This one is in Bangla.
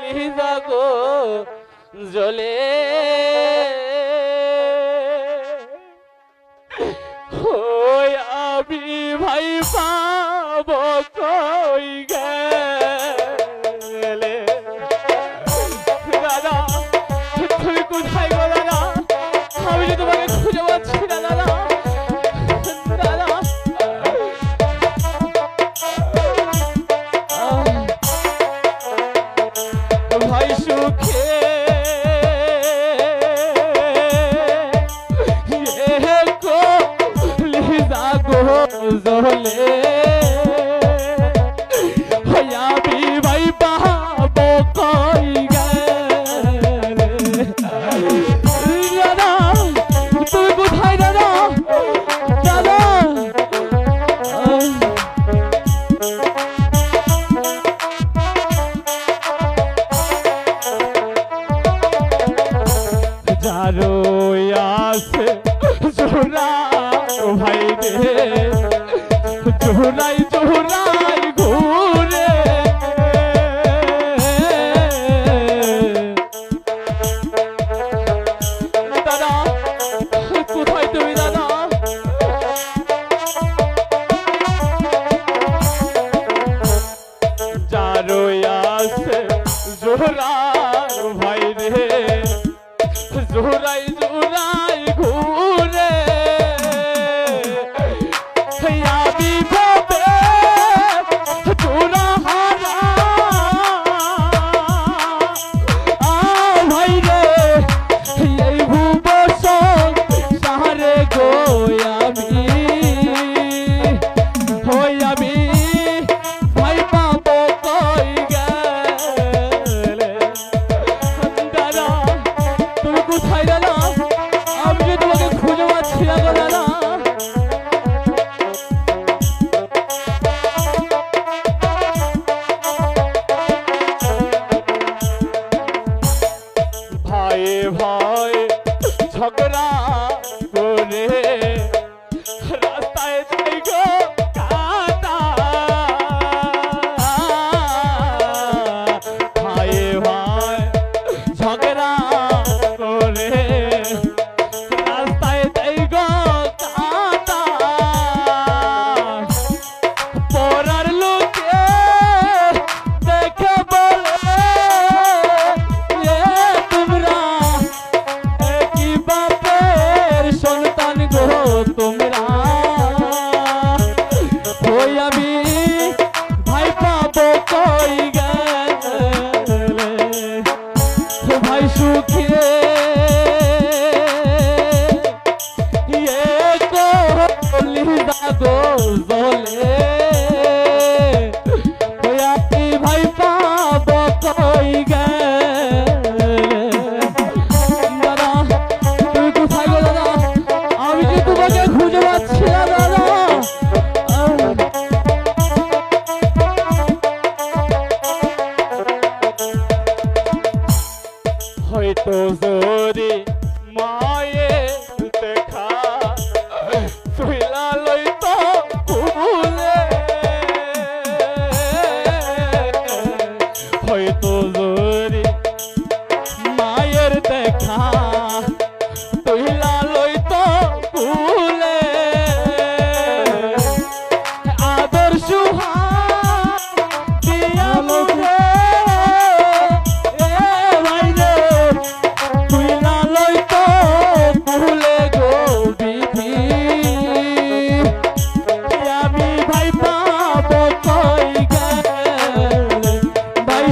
লিজা গো জলে ওই আমি ভাই পাবো কই গেলে দাদা তুমি কোথায় গো দাদা আমি যে তোমাকে খুঁজে পাচ্ছি না দাদা দাদা ভাই সুখে জলে আমি ভাই পাবো কই গেলে দাদা তুমি কোথায় দাদা দাদা যারো আছে জোড়া ভাই রে জোড়াই জোড়াই ঘুরে দাদা কোথায় তুমি দাদা যারো আছে জোড়া ভাই রে জোড়াই জোড়াই ঘুরে আমি ভাবে তোরা হারা ভাই রে এই ভুবসন সাহারে গো আমি ভাই পাবো কই গেলে দাদা তুমি কোথায় দাদা আমি যে তোমাকে খুঁজে পাচ্ছি না গো দাদা ভাই ঝগড়া করে রাস্তায় যাই গো কাটা ভাই ঝগড়া করে রাস্তায় যাই গো কাটা পরার লোকে দেখে বলে তোমরা কি বাপের সন্তান গো তোমরা ওই আমি ভাই পাবো কই গেলে ভাই সুখে লিজা গো জলে ওই আমি ভাই পাবো কই গেলে দাদা তুমি কোথায় গো দাদা আমি যে তোমাকে খুঁজে পাচ্ছি না দাদা হয়তো জোরে মায়ে দেখা তুইলা লইতো কুলে হয়তো জোরে মায়ের দেখা তুইলা লইতো কুলে আদর সুহা দিয়া লোকে ভাই রে তুইলা লইতো কুলে গো বিধি আমি ভাই পাবো কই গেলে ভাই